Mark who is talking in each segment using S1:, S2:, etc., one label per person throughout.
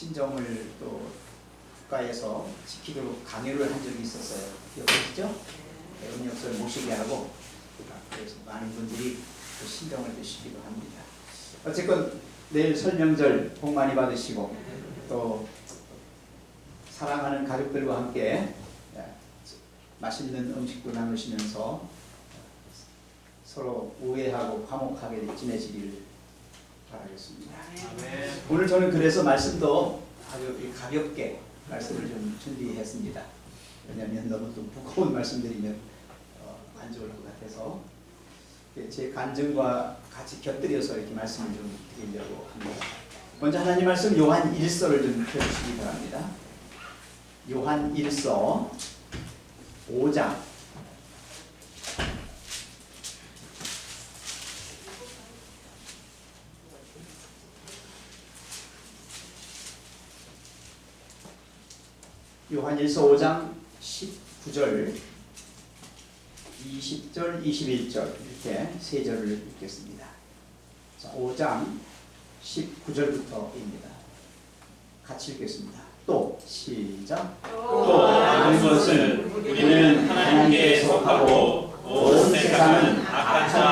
S1: 신정을 또 국가에서 지키도록 강요를 한 적이 있었어요. 기억하시죠? 음력설 모시게 하고 그래서 많은 분들이 그 신정을 드시기도 합니다. 어쨌건 내일 설명절 복 많이 받으시고 또 사랑하는 가족들과 함께 맛있는 음식도 나누시면서 서로 우애하고 화목하게 지내시기를 바라겠습니다. 오늘 저는 그래서 말씀도 아주 가볍게 말씀을 좀 준비했습니다. 왜냐하면 너무 또 무거운 말씀드리면 안 좋을 것 같아서 제 간증과 같이 곁들여서 이렇게 말씀을 좀 드리려고 합니다. 먼저 하나님 말씀 요한 1서를 좀 펴주시기 바랍니다. 요한 1서 5장 요한 1서 5장 19절 20절 21절 이렇게 세 절을 읽겠습니다. 자, 5장 19절부터입니다. 같이 읽겠습니다. 또 시작.
S2: 또 아는 것은 우리는 하나님께 속하고 온 세상은 악한 자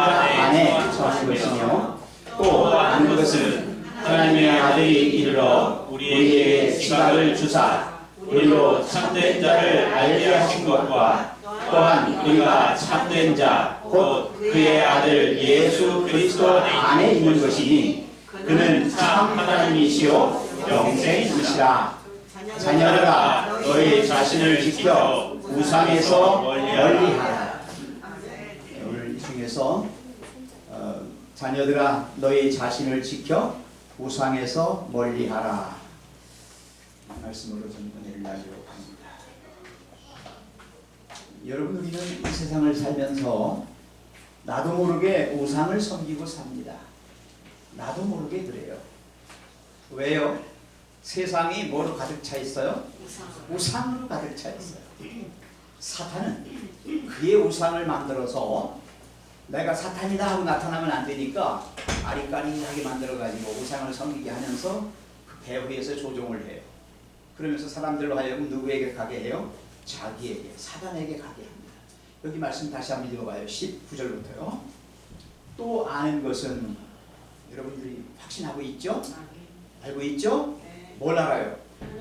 S2: 안에 처한 것이며 또 아는 것은 하나님의 아들이 이르러 우리에게 지각을 주사 우리로 참된 자를 알게 하신 것과 또한 우리가 참된 자 곧 그의 아들 예수 그리스도 안에 있는 것이니 그는 참 하나님이시요 영생이시라. 자녀들아 너희 자신을 지켜 우상에서 멀리하라.
S1: 오늘 이 중에서 자녀들아 너희 자신을 지켜 우상에서 멀리하라 말씀으로 좀 은혜를 나누려고 합니다. 여러분 우리는 이 세상을 살면서 나도 모르게 우상을 섬기고 삽니다. 나도 모르게 그래요. 왜요? 세상이 뭐로 가득 차 있어요? 우상으로 가득 차 있어요. 사탄은 그의 우상을 만들어서 내가 사탄이다 하고 나타나면 안 되니까 아리까리하게 만들어가지고 우상을 섬기게 하면서 그 배후에서 조종을 해요. 그러면서 사람들로 하여금 누구에게 가게 해요? 자기에게, 사단에게 가게 합니다. 여기 말씀 다시 한번 읽어봐요. 19절부터요. 또 아는 것은 여러분들이 확신하고 있죠? 알고 있죠? 뭘 알아요?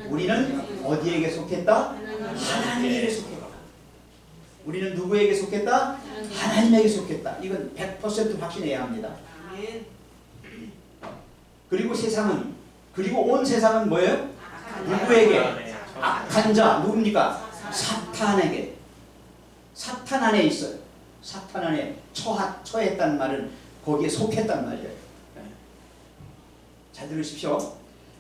S1: 우리는 어디에게 속했다? 하나님에게 속했다. 우리는 누구에게 속했다? 하나님에게 속했다. 이건 100% 확신해야 합니다. 그리고 세상은, 그리고 온 세상은 뭐예요? 누구에게? 악한 자, 누굽니까? 사탄에게. 사탄 안에 있어요. 사탄 안에 처했다는 말은 거기에 속했단 말이에요. 잘 들으십시오.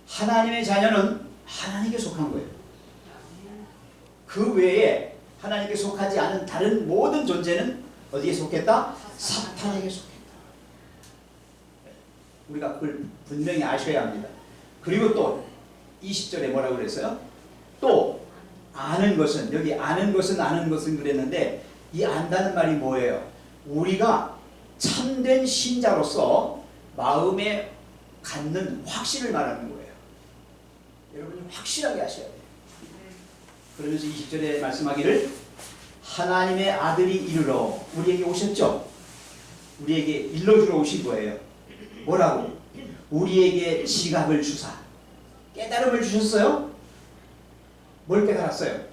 S1: 하나님의 자녀는 하나님께 속한 거예요. 그 외에 하나님께 속하지 않은 다른 모든 존재는 어디에 속했다? 사탄에게 속했다. 우리가 그걸 분명히 아셔야 합니다. 그리고 또 20절에 뭐라고 그랬어요? 또 아는 것은, 여기 아는 것은 그랬는데 이 안다는 말이 뭐예요? 우리가 참된 신자로서 마음에 갖는 확신을 말하는 거예요. 여러분이 확실하게 하셔야 돼요. 그러면서 20절에 말씀하기를 하나님의 아들이 이르러 우리에게 오셨죠? 우리에게 일러주러 오신 거예요. 뭐라고? 우리에게 지각을 주사 깨달음을 주셨어요? 뭘 깨달았어요?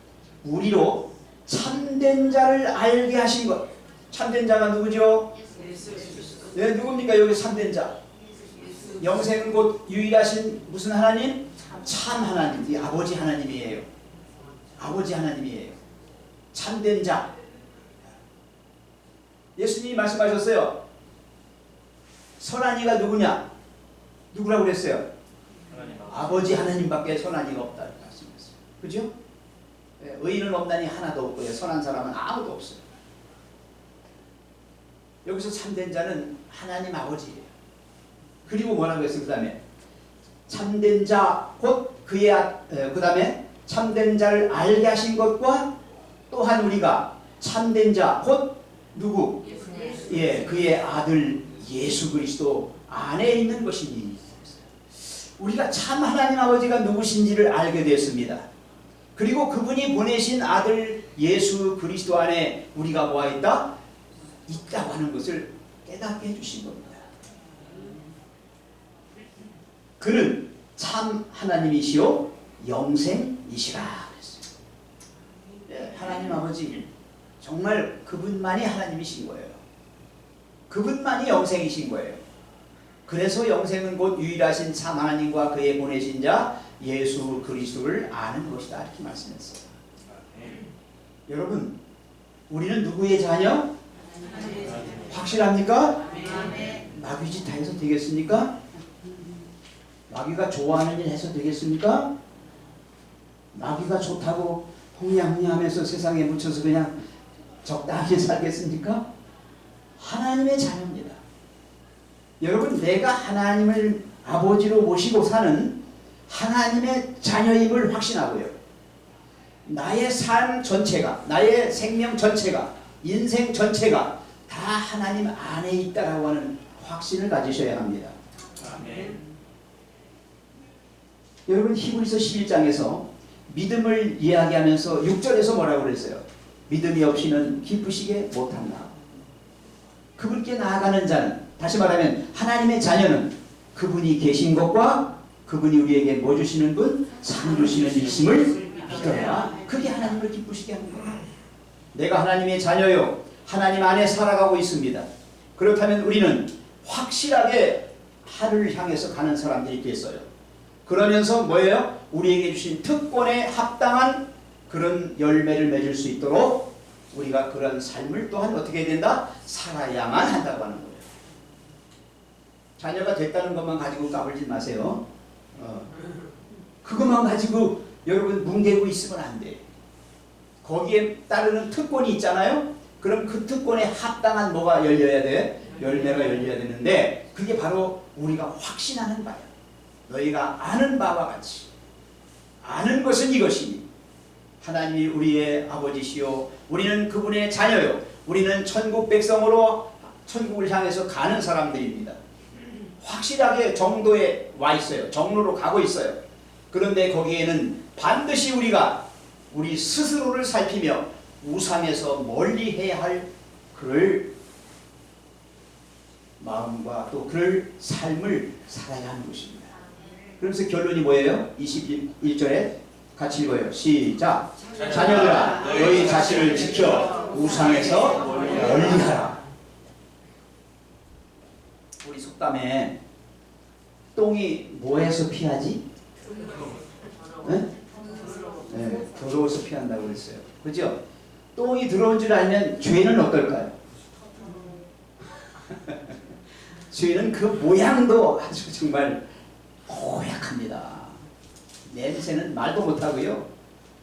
S1: 우리로 참된 자를 알게 하신 것. 참된 자가 누구죠? 네, 누굽니까? 여기 참된 자. 영생은 곧 유일하신 무슨 하나님? 참 하나님. 이 아버지 하나님이에요. 아버지 하나님이에요. 참된 자. 예수님이 말씀하셨어요. 선한 이가 누구냐? 누구라고 그랬어요? 아버지 하나님밖에 선한 이가 없다고 말씀했어요. 그죠? 의인은 없나니 하나도 없고요. 선한 사람은 아무도 없어요. 여기서 참된 자는 하나님 아버지예요. 그리고 뭐라고 했어요? 그 다음에 참된 자 곧 그의 그 다음에 참된 자를 알게 하신 것과 또한 우리가 참된 자 곧 누구? 예, 그의 아들 예수 그리스도 안에 있는 것이니. 우리가 참 하나님 아버지가 누구신지를 알게 됐습니다. 그리고 그분이 보내신 아들 예수 그리스도 안에 우리가 뭐가 있다고 하는 것을 깨닫게 해주신 겁니다. 그는 참 하나님이시요 영생이시라 그랬어요. 하나님 아버지 정말 그분만이 하나님이신 거예요. 그분만이 영생이신 거예요. 그래서 영생은 곧 유일하신 참 하나님과 그의 보내신 자 예수 그리스도를 아는 것이다 이렇게 말씀했어요. 여러분 우리는 누구의 자녀? 확실합니까? 마귀 짓 다 해서 되겠습니까? 마귀가 좋아하는 일 해서 되겠습니까? 마귀가 좋다고 홍냥홍냥하면서 세상에 묻혀서 그냥 적당히 살겠습니까? 하나님의 자녀입니다. 여러분 내가 하나님을 아버지로 모시고 사는 하나님의 자녀임을 확신하고요. 나의 삶 전체가 나의 생명 전체가 인생 전체가 다 하나님 안에 있다라고 하는 확신을 가지셔야 합니다.
S2: 아멘.
S1: 여러분 히브리서 11장에서 믿음을 이야기하면서 6절에서 뭐라고 그랬어요? 믿음이 없이는 기쁘시게 못한다. 그분께 나아가는 자는 다시 말하면 하나님의 자녀는 그분이 계신 것과 그분이 우리에게 뭐 주시는 분? 상 주시는 일심을 믿어야 그게 하나님을 기쁘시게 하는 거예요. 내가 하나님의 자녀요 하나님 안에 살아가고 있습니다. 그렇다면 우리는 확실하게 하늘을 향해서 가는 사람들이 됐어요. 그러면서 뭐예요? 우리에게 주신 특권에 합당한 그런 열매를 맺을 수 있도록 우리가 그런 삶을 또한 어떻게 해야 된다? 살아야만 한다고 하는 거예요. 자녀가 됐다는 것만 가지고 까불지 마세요. 그것만 가지고 여러분 뭉개고 있으면 안 돼. 거기에 따르는 특권이 있잖아요. 그럼 그 특권에 합당한 뭐가 열려야 돼? 열매가 열려야 되는데 그게 바로 우리가 확신하는 바야. 너희가 아는 바와 같이 아는 것은 이것이니 하나님이 우리의 아버지시요 우리는 그분의 자녀요 우리는 천국 백성으로 천국을 향해서 가는 사람들입니다. 확실하게 정도에 와 있어요. 정로로 가고 있어요. 그런데 거기에는 반드시 우리가 우리 스스로를 살피며 우상에서 멀리해야 할 그럴 마음과 또 그럴 삶을 살아야 하는 것입니다. 그러면서 결론이 뭐예요? 21절에 같이 읽어요. 시작. 자녀들아 너희 자신을 지켜 우상에서 멀리하라. 우리 속담에 똥이 뭐해서 피하지? 네? 네, 더러워서 피한다고 그랬어요. 그죠? 똥이 들어온 줄 알면 죄는 어떨까요? 죄는 그 모양도 아주 정말 고약합니다. 냄새는 말도 못하고요.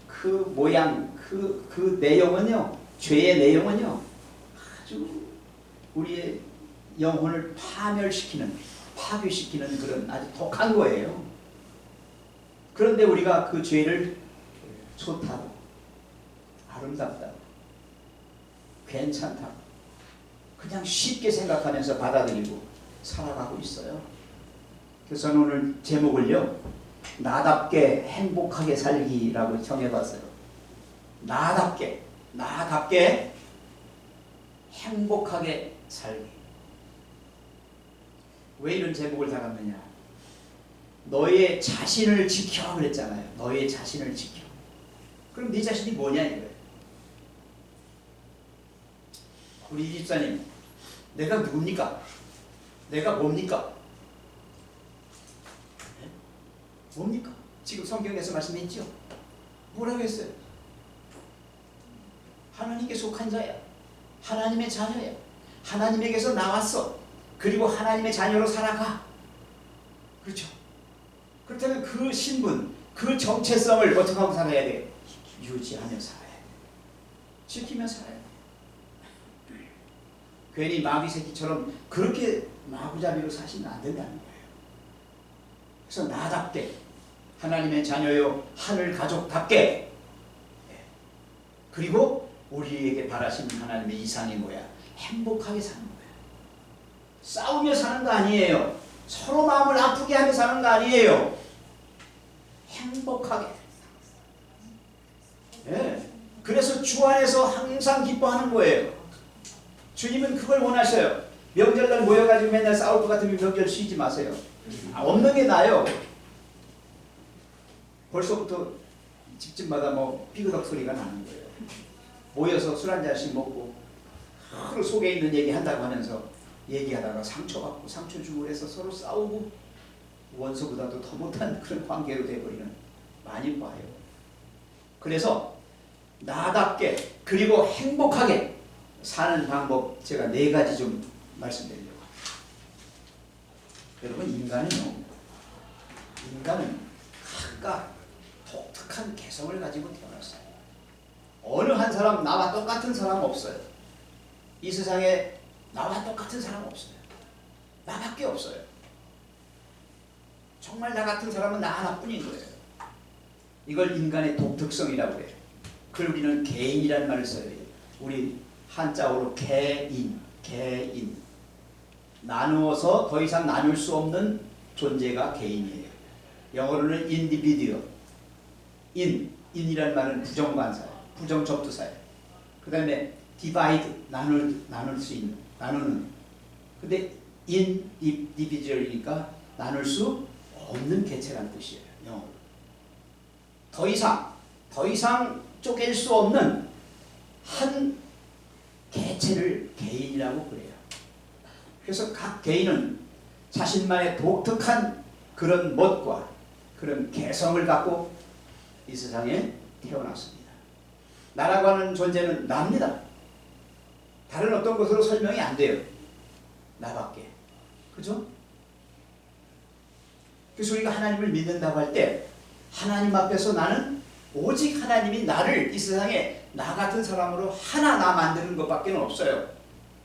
S1: 그 모양, 그 내용은요, 죄의 내용은요, 아주 우리의 영혼을 파멸시키는, 파괴시키는 그런 아주 독한 거예요. 그런데 우리가 그 죄를 좋다고, 아름답다고, 괜찮다고, 그냥 쉽게 생각하면서 받아들이고 살아가고 있어요. 그래서 저는 오늘 제목을요, 나답게 행복하게 살기라고 정해봤어요. 나답게 행복하게 살기. 왜 이런 제목을 달았느냐? 너의 자신을 지켜 그랬잖아요. 너의 자신을 지켜. 그럼 네 자신이 뭐냐 이거예요. 우리 이 집사님, 내가 누굽니까? 내가 뭡니까? 뭡니까? 지금 성경에서 말씀했죠? 뭐라고 했어요? 하나님께 속한 자야. 하나님의 자녀야. 하나님에게서 나왔어. 그리고 하나님의 자녀로 살아가. 그렇죠? 그렇다면 그 신분, 그 정체성을 어떻게 하고 살아야 돼? 유지하며 살아야 돼. 지키며 살아야 돼. 괜히 마귀 새끼처럼 그렇게 마구잡이로 사시면 안 된다는 거예요. 그래서 나답게 하나님의 자녀요 하늘 가족답게 그리고 우리에게 바라시는 하나님의 이상이 뭐야? 행복하게 사는 거예요. 싸우며 사는 거 아니에요. 서로 마음을 아프게 하며 사는 거 아니에요. 행복하게. 예. 그래서 주 안에서 항상 기뻐하는 거예요. 주님은 그걸 원하셔요. 명절날 모여가지고 맨날 싸울 것 같으면 명절 쉬지 마세요. 없는 게 나아요. 벌써부터 집집마다 뭐 삐그덕 소리가 나는 거예요. 모여서 술 한 잔씩 먹고 서로 속에 있는 얘기 한다고 하면서 얘기하다가 상처받고 상처 주고 해서 서로 싸우고 원수보다도 더 못한 그런 관계로 돼버리는 많이 봐요. 그래서 나답게 그리고 행복하게 사는 방법 제가 4가지 좀 말씀드리려고 합니다. 여러분, 인간은 각각 독특한 개성을 가지고 태어났어요. 어느 한 사람 나와 똑같은 사람 없어요. 이 세상에 나와 똑같은 사람 없어요. 나밖에 없어요. 정말 나 같은 사람은 나 하나뿐인 거예요. 이걸 인간의 독특성이라고 해요. 그걸 우리는 개인이라는 말을 써야 돼요. 우리 한자어로 개인. 나누어서 더 이상 나눌 수 없는 존재가 개인이에요. 영어로는 individual. 인이라는 말은 부정관사예요. 부정접두사예요. 그 다음에 divide, 나눌 수 있는, 나누는. 근데 individual이니까 나눌 수 없는 개체란 뜻이에요. 영어로. 더 이상 쪼갤 수 없는 한 개체를 개인이라고 그래요. 그래서 각 개인은 자신만의 독특한 그런 멋과 그런 개성을 갖고 이 세상에 태어났습니다. 나라고 하는 존재는 나입니다. 다른 어떤 것으로 설명이 안 돼요. 나밖에. 그죠? 그래서 우리가 하나님을 믿는다고 할 때 하나님 앞에서 나는 오직 하나님이 나를 이 세상에 나 같은 사람으로 하나 나 만드는 것밖에 없어요.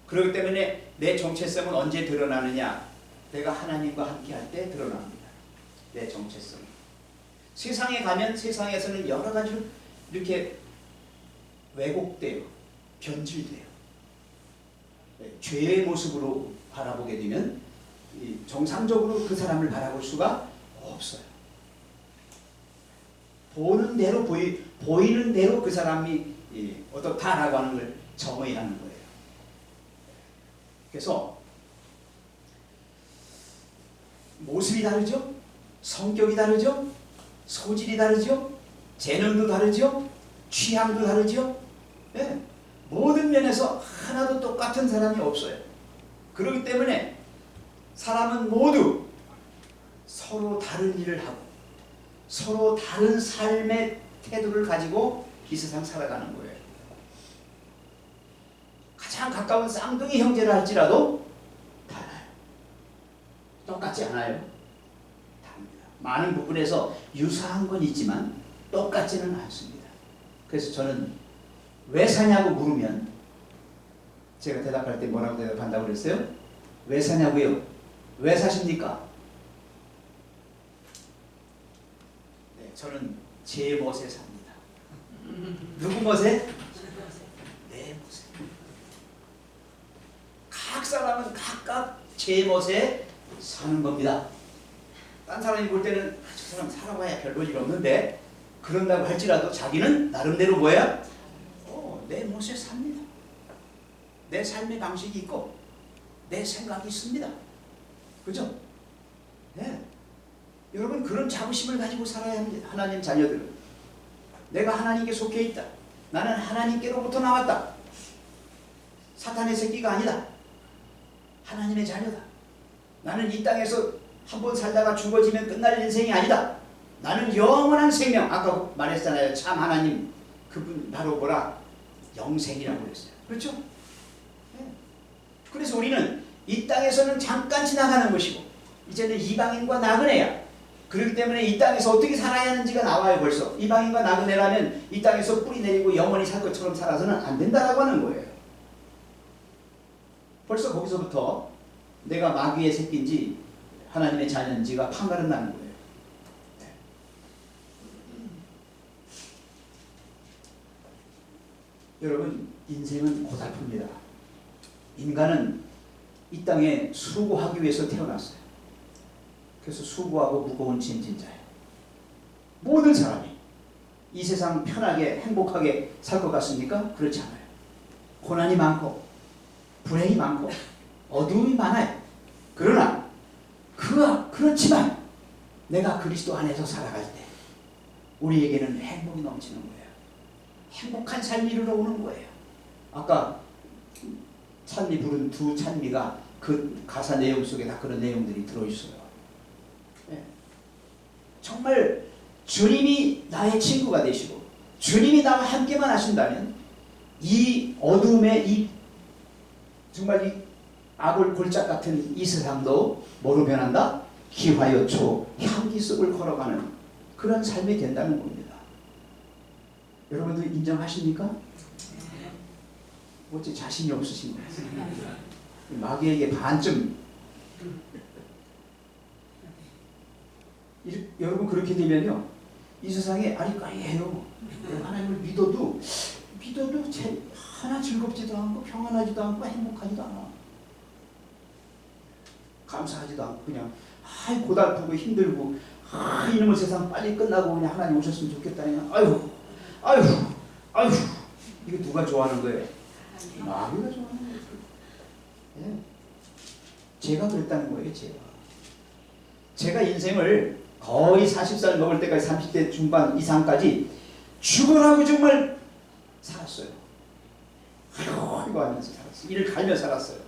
S1: 그렇기 때문에 내 정체성은 언제 드러나느냐? 내가 하나님과 함께 할 때 드러납니다. 내 정체성. 세상에 가면 세상에서는 여러 가지로 이렇게 왜곡돼요. 변질돼요. 죄의 모습으로 바라보게 되면 정상적으로 그 사람을 바라볼 수가 없어요. 보는 대로 보이는 대로 그 사람이 어떻다라고 하는 걸 정의하는 거예요. 그래서 모습이 다르죠? 성격이 다르죠? 소질이 다르죠? 재능도 다르죠? 취향도 다르죠? 네. 모든 면에서 하나도 똑같은 사람이 없어요. 그렇기 때문에 사람은 모두 서로 다른 일을 하고 서로 다른 삶의 태도를 가지고 이 세상 살아가는 거예요. 가장 가까운 쌍둥이 형제라 할지라도 달라요. 똑같지 않아요. 다릅니다. 많은 부분에서 유사한 건 있지만 똑같지는 않습니다. 그래서 저는 왜 사냐고 물으면 제가 대답할 때 뭐라고 대답한다고 그랬어요? 왜 사냐고요? 왜 사십니까? 네, 저는 제 멋에 삽니다. 누구 멋에? 내 멋에. 각 사람은 각각 제 멋에 사는 겁니다. 딴 사람이 볼 때는 저 사람 살아봐야 별 볼 일 없는데 그런다고 할지라도 자기는 나름대로 뭐야? 내 멋에 삽니다. 내 삶의 방식이 있고 내 생각이 있습니다. 그죠? 네. 여러분 그런 자부심을 가지고 살아야 합니다. 하나님 자녀들은. 내가 하나님께 속해 있다. 나는 하나님께로부터 나왔다. 사탄의 새끼가 아니다. 하나님의 자녀다. 나는 이 땅에서 한번 살다가 죽어지면 끝날 인생이 아니다. 나는 영원한 생명. 아까 말했잖아요. 참 하나님. 그분 바로 뭐라? 영생이라고 그랬어요. 그렇죠? 네. 그래서 우리는 이 땅에서는 잠깐 지나가는 것이고 이제는 이방인과 나그네야. 그렇기 때문에 이 땅에서 어떻게 살아야 하는지가 나와요. 벌써. 이방인과 나그네라면 이 땅에서 뿌리 내리고 영원히 살 것처럼 살아서는 안 된다라고 하는 거예요. 벌써 거기서부터 내가 마귀의 새끼인지 하나님의 자녀인지가 판가름 나는 거예요. 네. 여러분 인생은 고달픕니다. 인간은 이 땅에 수고하기 위해서 태어났어요. 그래서 수고하고 무거운 짐진 자예요. 모든 사람이 이 세상 편하게 행복하게 살 것 같습니까? 그렇지 않아요. 고난이 많고 불행이 많고 어두움이 많아요. 그러나 그렇지만 내가 그리스도 안에서 살아갈 때 우리에게는 행복이 넘치는 거예요. 행복한 삶이 이르러오는 거예요. 아까 찬미 부른 두 찬미가 그 가사 내용 속에 다 그런 내용들이 들어있어요. 네. 정말 주님이 나의 친구가 되시고 주님이 나와 함께만 하신다면 이 어둠의 이 정말 이 악을 골짝 같은 이 세상도 뭐로 변한다? 기화여초 향기 속을 걸어가는 그런 삶이 된다는 겁니다. 여러분들 인정하십니까? 어째 자신이 없으신 거예요. 마귀에게 반쯤 여러분 그렇게 되면요 이 세상에 아리까리해요. 하나님을 믿어도 하나 즐겁지도 않고 평안하지도 않고 행복하지도 않아. 감사하지도 않고 그냥 고달프고 힘들고 이놈의 세상 빨리 끝나고 그냥 하나님 오셨으면 좋겠다. 그냥 아유 이거 누가 좋아하는 거예요? 마귀가 좋아하는 거예요. 네. 제가 그랬다는 거예요. 제가 인생을 거의 40살 먹을 때까지 30대 중반 이상까지 죽으라고 정말 살았어요. 이거 하면서 살았어요. 이를 갈며 살았어요.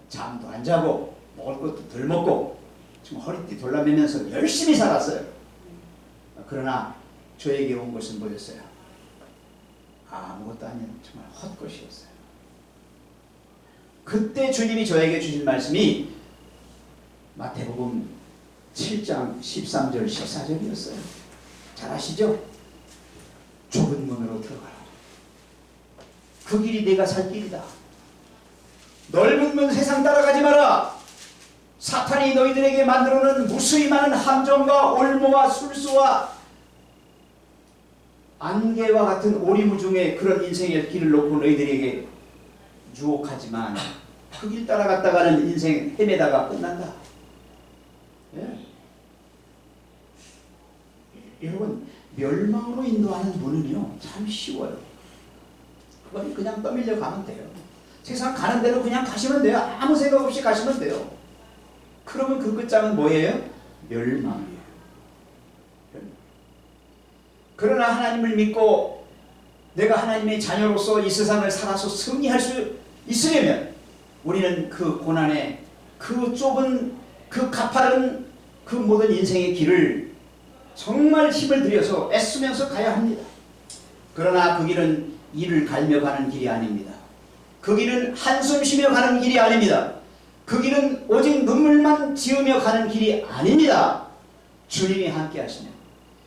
S1: 잠도 안 자고 먹을 것도 덜 먹고 정말 허리띠 돌라매면서 열심히 살았어요. 그러나 저에게 온 것은 뭐였어요? 아무것도 아닌 정말 헛것이었어요. 그때 주님이 저에게 주신 말씀이 마태복음 7장 13절 14절이었어요. 잘 아시죠? 좁은 문으로 들어가라. 그 길이 내가 살 길이다. 넓은 문 세상 따라가지 마라. 사탄이 너희들에게 만들어놓은 무수히 많은 함정과 올무와 술수와 안개와 같은 오리무중의 그런 인생의 길을 놓고 너희들에게 유혹하지만 그 길 따라갔다가는 인생 헤매다가 끝난다. 예. 여러분 멸망으로 인도하는 문은요 참 쉬워요. 그건 그냥 떠밀려 가면 돼요. 세상 가는 대로 그냥 가시면 돼요. 아무 생각 없이 가시면 돼요. 그러면 그 끝장은 뭐예요? 멸망이에요. 그러나 하나님을 믿고 내가 하나님의 자녀로서 이 세상을 살아서 승리할 수 있으려면 우리는 그 고난의 그 좁은 그 가파른 그 모든 인생의 길을 정말 힘을 들여서 애쓰면서 가야 합니다. 그러나 그 길은 이를 갈며 가는 길이 아닙니다. 그 길은 한숨 쉬며 가는 길이 아닙니다. 그 길은 오직 눈물만 지으며 가는 길이 아닙니다. 주님이 함께 하시면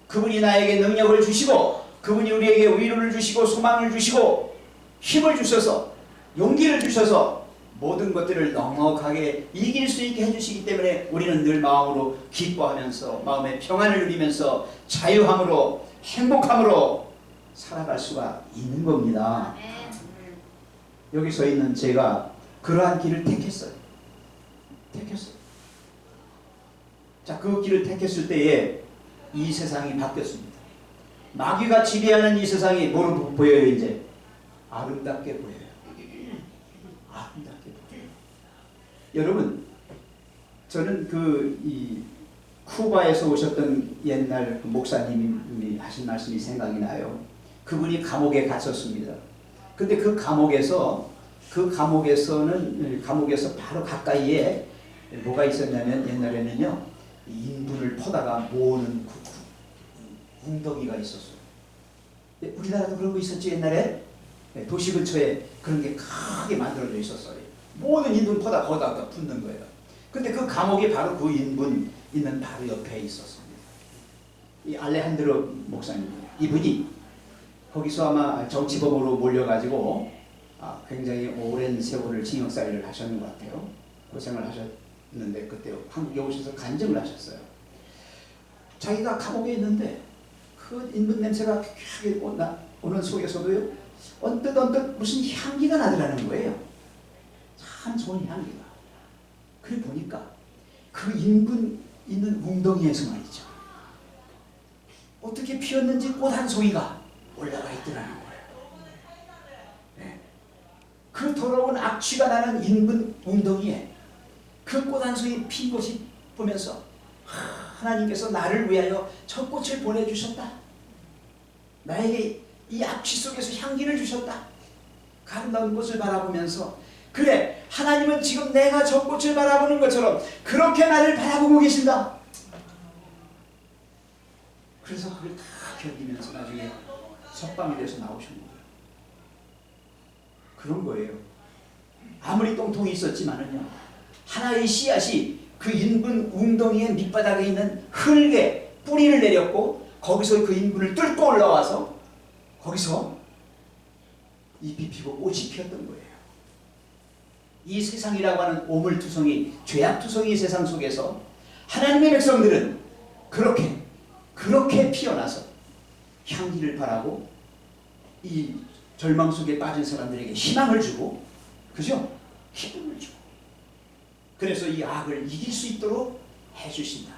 S1: 그분이 나에게 능력을 주시고 그분이 우리에게 위로를 주시고 소망을 주시고 힘을 주셔서 용기를 주셔서 모든 것들을 넉넉하게 이길 수 있게 해주시기 때문에 우리는 늘 마음으로 기뻐하면서 마음의 평안을 누리면서 자유함으로 행복함으로 살아갈 수가 있는 겁니다. 여기 서 있는 제가 그러한 길을 택했어요. 자, 그 길을 택했을 때에 이 세상이 바뀌었습니다. 마귀가 지배하는 이 세상이 뭐로 보여요? 이제 아름답게 보여요. 아름답게 보여요. 여러분, 저는 이 쿠바에서 오셨던 옛날 그 목사님이 하신 말씀이 생각이 나요. 그분이 감옥에 갇혔습니다. 근데 그 감옥에서 바로 가까이에 뭐가 있었냐면 옛날에는요 인분을 퍼다가 모으는 웅덩이가 있었어요. 우리나라도 그런 거 있었지 옛날에. 도시 근처에 그런 게 크게 만들어져 있었어요. 모든 인분 퍼다 거기다가 붓는 거예요. 근데 그 감옥이 바로 그 인분 있는 바로 옆에 있었습니다. 이 알레한드로 목사님, 이분이 거기서 아마 정치범으로 몰려가지고 굉장히 오랜 세월을 징역살이를 하셨는 것 같아요. 고생을 하셨는데 그때 한국에 오셔서 간증을 하셨어요. 자기가 감옥에 있는데 그 인분 냄새가 쾌하게 오는 속에서도요 언뜻 무슨 향기가 나더라는 거예요. 참 좋은 향기가. 그래 보니까 그 인분 있는 웅덩이에서 말이죠. 어떻게 피었는지 꽃 한 송이가 올라가 있더라는 거예요. 네. 그 더러운 악취가 나는 인분 웅덩이에 그 꽃 한 송이 핀 것이 보면서 하나님께서 나를 위하여 저 꽃을 보내주셨다. 나에게 이 악취 속에서 향기를 주셨다. 그 아름다운 꽃을 바라보면서 그래, 하나님은 지금 내가 저 꽃을 바라보는 것처럼 그렇게 나를 바라보고 계신다. 그래서 그걸 다 견디면서 나중에 석방이 돼서 나오신 거예요. 그런 거예요. 아무리 똥통이 있었지만은요, 하나의 씨앗이 그 인분 웅덩이의 밑바닥에 있는 흙에 뿌리를 내렸고 거기서 그 인분을 뚫고 올라와서 거기서 잎이 피고 꽃이 피었던 거예요. 이 세상이라고 하는 오물투성이, 죄악투성이 세상 속에서 하나님의 백성들은 그렇게 피어나서 향기를 바라고 이 절망 속에 빠진 사람들에게 희망을 주고, 그죠? 기쁨을 주고, 그래서 이 악을 이길 수 있도록 해주신다.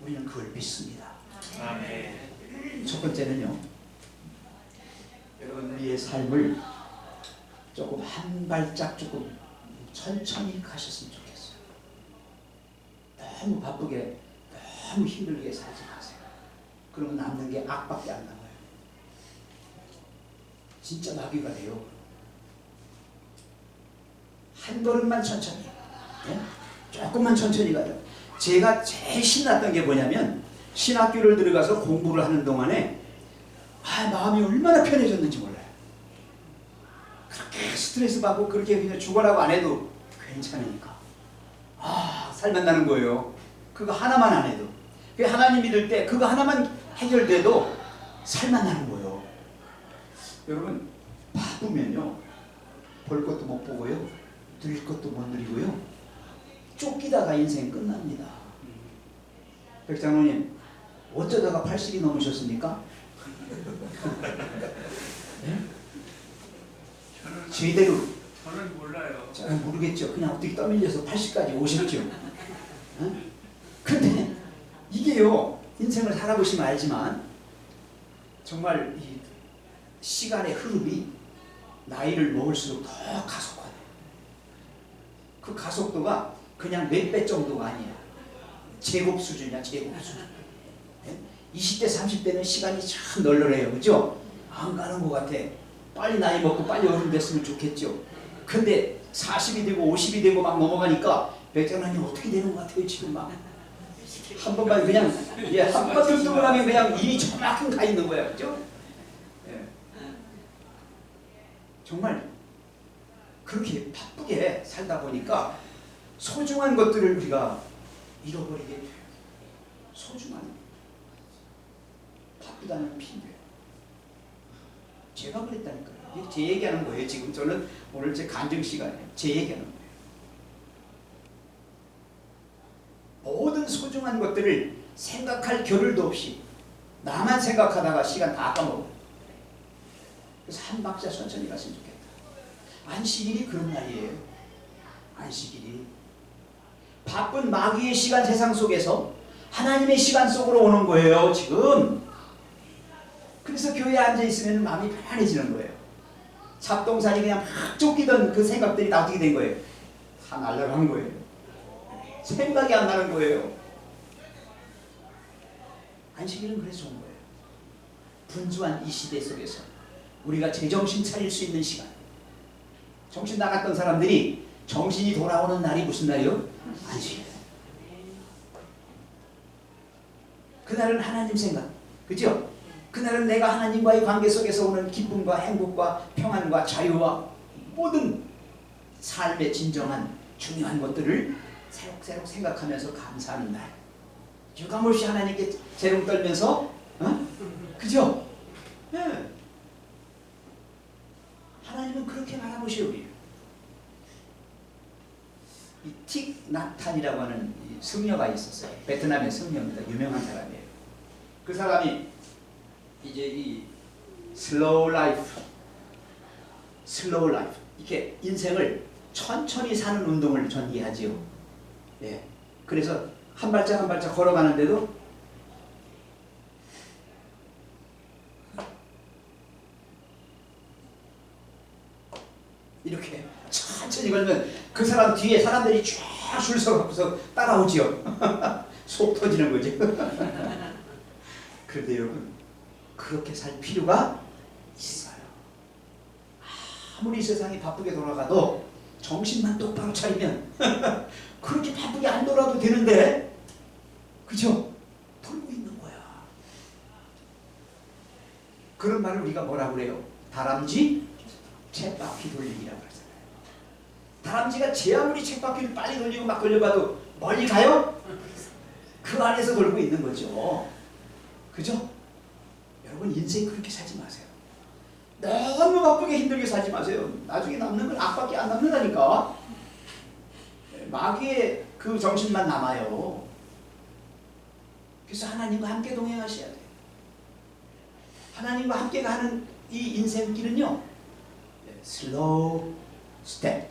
S1: 우리는 그걸 믿습니다.
S2: 아멘.
S1: 첫 번째는요, 여러분 우리의 삶을 조금 한 발짝 조금 천천히 가셨으면 좋겠어요. 너무 바쁘게, 너무 힘들게 살지 마세요. 그러면 남는 게 악밖에 안 남아요. 진짜 마귀가 돼요. 한 걸음만 천천히, 네? 조금만 천천히 가요. 제가 제일 신났던 게 뭐냐면, 신학교를 들어가서 공부를 하는 동안에 마음이 얼마나 편해졌는지 몰라요. 그렇게 스트레스 받고 그렇게 그냥 죽어라고 안 해도 괜찮으니까 살만 나는 거예요. 그거 하나만 안 해도. 그 하나님 믿을 때 그거 하나만 해결돼도 살만 나는 거예요. 여러분 바쁘면요, 볼 것도 못 보고요, 누릴 것도 못 누리고요, 쫓기다가 인생 끝납니다. 백장로님 어쩌다가 80이 넘으셨습니까? 네? 제대로
S3: 저는 몰라요.
S1: 잘 모르겠죠. 그냥 어떻게 떠밀려서 80까지 오셨죠. 근데 이게요, 인생을 살아보시면 알지만 정말 이 시간의 흐름이 나이를 먹을수록 더 가속화돼요. 그 가속도가 그냥 몇 배 정도가 아니야. 제곱 수준이야, 제곱 수준. 20대, 30대는 시간이 참 널널해요. 그죠? 안 가는 것 같아. 빨리 나이 먹고 빨리 어른 됐으면 좋겠죠. 근데 40이 되고 50이 되고 막 넘어가니까 백장로님 어떻게 되는 것 같아요, 지금 막. 한 번만 그냥, 한 번쯤 뜨고 나면 그냥 일이 저만큼 가 있는 거야. 그죠? 예. 정말 그렇게 바쁘게 살다 보니까 소중한 것들을 우리가 잃어버리게 돼요. 소중한 바쁘다는 핑계. 제가 그랬다니까요. 제 얘기하는 거예요. 지금 저는 오늘 제 간증 시간이에요. 제 얘기하는 거예요. 모든 소중한 것들을 생각할 겨를도 없이 나만 생각하다가 시간 다 까먹어요. 그래서 한 박자 천천히 갔으면 좋겠다. 안식일이 그런 날이에요. 안식일이 바쁜 마귀의 시간 세상 속에서 하나님의 시간 속으로 오는 거예요. 지금. 그래서 교회에 앉아있으면 마음이 편안해지는 거예요. 잡동사니 그냥 막 쫓기던 그 생각들이 다 어떻게 된 거예요? 다 날아간 거예요. 생각이 안 나는 거예요. 안식일은 그래서 좋은 거예요. 분주한 이 시대 속에서 우리가 제정신 차릴 수 있는 시간. 정신 나갔던 사람들이 정신이 돌아오는 날이 무슨 날이요? 안식일. 그날은 하나님 생각, 그죠? 그날은 내가 하나님과의 관계 속에서 오는 기쁨과 행복과 평안과 자유와 모든 삶의 진정한 중요한 것들을 새록새록 생각하면서 감사하는 날. 유감없이 하나님께 재롱 떨면서, 그죠? 네. 하나님은 그렇게 바라보셔요, 우리. 이 틱 나탄이라고 하는 승려가 있었어요. 베트남의 승려입니다. 유명한 사람이에요. 그 사람이 이제 이 슬로우 라이프 이렇게 인생을 천천히 사는 운동을 전개하지요. 예. 그래서 한 발짝 한 발짝 걸어가는데도 이렇게 천천히 걸면 그 사람 뒤에 사람들이 쫙 줄 서서 따라오지요. 속 터지는 거죠. 그런데 여러분, 그렇게 살 필요가 있어요. 아무리 세상이 바쁘게 돌아가도 정신만 똑바로 차리면 그렇게 바쁘게 안 돌아도 되는데, 그죠? 돌고 있는 거야. 그런 말을 우리가 뭐라고 그래요? 다람쥐 쳇바퀴 돌리기라고 하잖아요. 다람쥐가 제 아무리 쳇바퀴를 빨리 돌리고 막 걸려봐도 멀리 가요? 그 안에서 돌고 있는 거죠. 그죠? 여러분, 인생 그렇게 살지 마세요. 너무 바쁘게 힘들게 살지 마세요. 나중에 남는 건 악밖에 안 남는다니까. 마귀의 그 정신만 남아요. 그래서 하나님과 함께 동행하셔야 돼요. 하나님과 함께 가는 이 인생길은요, 슬로우 스텝,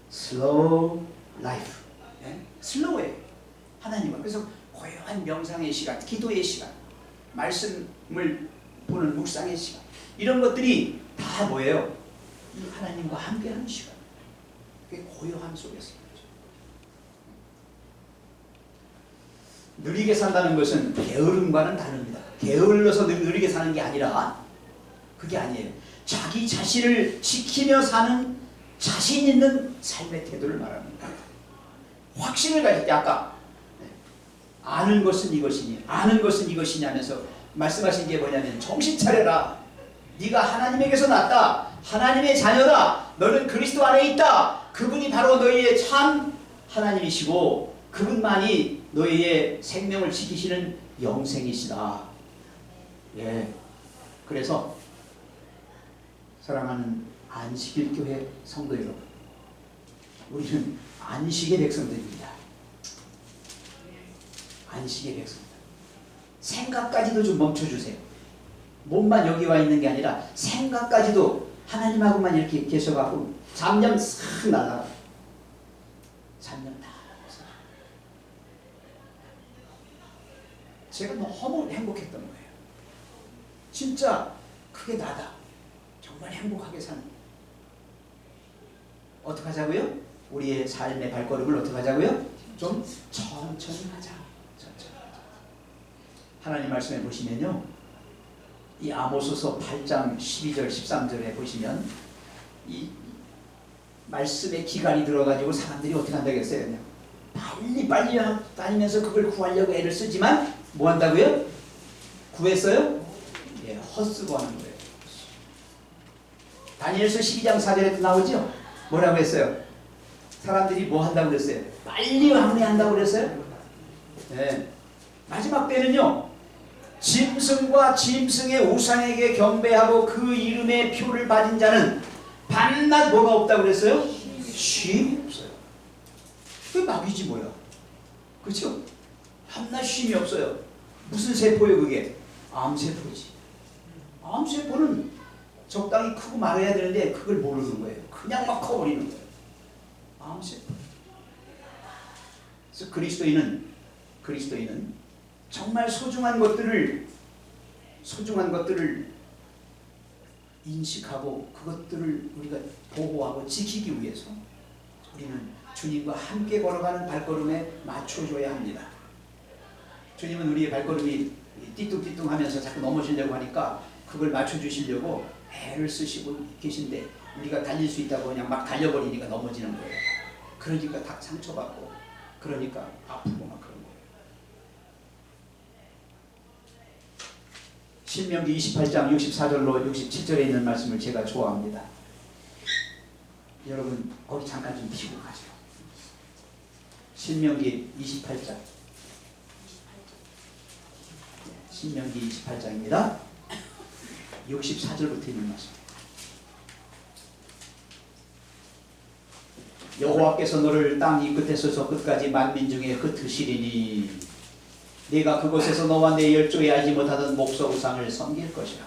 S1: 슬로우 라이프. 슬로우예요. 하나님과. 그래서 고요한 명상의 시간, 기도의 시간, 말씀을 보는 묵상의 시간, 이런 것들이 다 뭐예요? 이 하나님과 함께하는 시간. 그게 고요함 속에서. 느리게 산다는 것은 게으름과는 다릅니다. 게을러서 느리게 사는 게 아니라, 그게 아니에요. 자기 자신을 지키며 사는 자신 있는 삶의 태도를 말합니다. 확신을 가질 때, 아까 아는 것은 이것이니 아는 것은 이것이냐면서 말씀하신 게 뭐냐면, 정신 차려라. 네가 하나님에게서 났다. 하나님의 자녀다. 너는 그리스도 안에 있다. 그분이 바로 너희의 참 하나님이시고 그분만이 너희의 생명을 지키시는 영생이시다. 예. 그래서 사랑하는 안식일 교회 성도 여러분, 우리는 안식의 백성들입니다. 안식의 백성들. 생각까지도 좀 멈춰주세요. 몸만 여기 와 있는 게 아니라 생각까지도 하나님하고만 이렇게 계셔가지고 잡념 싹 날라가. 잡념 다. 제가 너무 행복했던 거예요. 진짜 그게 나다. 정말 행복하게 사는. 어떻게 하자고요? 우리의 삶의 발걸음을 어떻게 하자고요? 좀 천천히 하자. 천천히 하자. 하나님 말씀에 보시면요, 이 아모스서 8장 12절 13절에 보시면 이 말씀의 기간이 들어가지고 사람들이 어떻게 한다겠어요? 빨리 다니면서 그걸 구하려고 애를 쓰지만 뭐 한다고요? 구했어요? 예, 헛쓰고 하는 거예요. 다니엘서 12장 4절에도 나오죠? 뭐라고 했어요? 사람들이 뭐 한다고 그랬어요? 빨리 왕래한다고 그랬어요? 네. 마지막 때는요, 짐승과 짐승의 우상에게 경배하고 그 이름의 표를 받은 자는 밤낮 뭐가 없다고 그랬어요? 쉼이 없어요. 그게 마귀지 뭐야. 그렇죠? 밤낮 쉼이 없어요. 무슨 세포예요 그게? 암세포지. 암세포는 적당히 크고 말해야 되는데 그걸 모르는 거예요. 그냥 막 커버리는 거예요. 암세포. 그래서 그리스도인은 정말 소중한 것들을 인식하고 그것들을 우리가 보호하고 지키기 위해서 우리는 주님과 함께 걸어가는 발걸음에 맞춰줘야 합니다. 주님은 우리의 발걸음이 띠뚱띠뚱하면서 자꾸 넘어지려고 하니까 그걸 맞춰주시려고 애를 쓰시고 계신데, 우리가 달릴 수 있다고 그냥 막 달려버리니까 넘어지는 거예요. 그러니까 다 상처받고, 그러니까 아프고 막 그런 거예요. 신명기 28장 64절로 67절에 있는 말씀을 제가 좋아합니다. 여러분 거기 잠깐 좀 피고 가죠. 신명기 28장. 신명기 28장입니다. 64절부터 있는 말씀. 여호와께서 너를 땅 이 끝에서 저 끝까지 만민 중에 흩으시리니 네가 그곳에서 너와 내 열조에 알지 못하던 목석 우상을 섬길 것이라.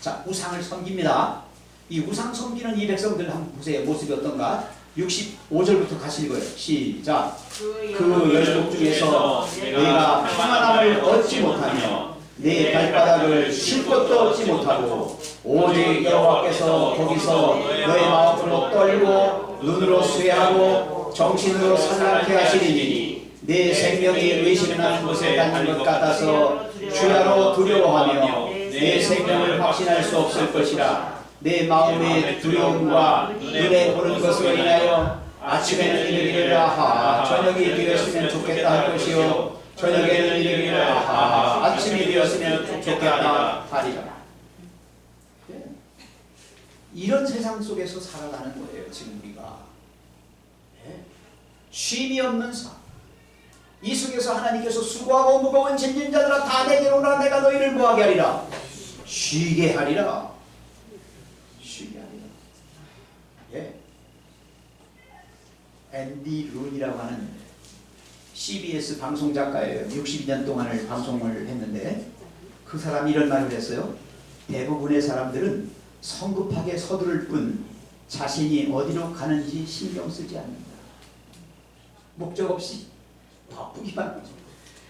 S1: 자, 우상을 섬깁니다. 이 우상 섬기는 이 백성들 한번 보세요. 모습이 어떤가? 65절부터 같이 읽어요. 시작.
S2: 그
S1: 그 열국 중에서 내가 평안함을 얻지 못하며 내 발바닥을 쉴 곳도 얻지 못하고 오직 여호와께서 거기서 너의 마음으로 떨고 눈으로 쇠하고 정신으로 산란케 하시리니 내 생명이 의심나는 곳에 닿는 것 같아서 주야로 두려워하며 내 생명을 확신할 수 없을 것이라. 내 마음의 두려움과 눈에 보는 것으로 인하여 아침에는 이르기를 아하 저녁이 되었으면 좋겠다 할 것이요 저녁에는 이르기를 아하 아침이 되었으면 좋겠다 하리라. 이런 세상 속에서 살아가는 거예요 지금 우리가. 쉼이 없는 삶. 이 속에서 하나님께서 수고하고 무거운 짐진 자들아 다 내게로 오라 내가 너희를 뭐하게 하리라. 쉬게 하리라. 쉬게 하리라. 예. 앤디 룬이라고 하는 CBS 방송 작가예요. 62년 동안을 방송을 했는데 그 사람이 이런 말을 했어요. 대부분의 사람들은 성급하게 서두를 뿐 자신이 어디로 가는지 신경 쓰지 않는다. 목적 없이 바쁘기만 하죠.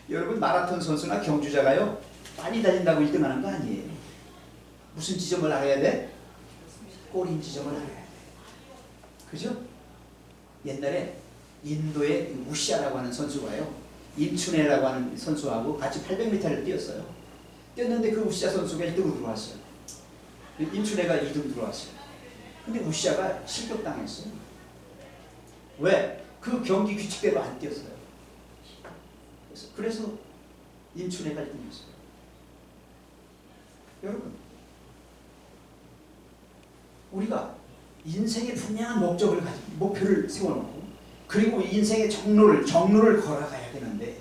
S1: 여러분 마라톤 선수나 경주자가요 빨리 달린다고 1등하는 거 아니에요. 무슨 지점을 알아야 돼? 꼬린 지점을 알아야 돼. 그죠? 옛날에 인도의 우시아라고 하는 선수가요 임춘애라고 하는 선수하고 같이 800m를 뛰었어요. 뛰었는데 그 우시아 선수가 1등으로 들어왔어요. 임춘애가 2등 들어왔어요. 근데 우시아가 실격당했어요. 왜? 그 경기 규칙대로 안 뛰었어요. 그래서 임춘애가 1등이었어요. 여러분 우리가 인생의 분명한 목적을 가지고 목표를 세워놓고 그리고 인생의 정로를 걸어가야 되는데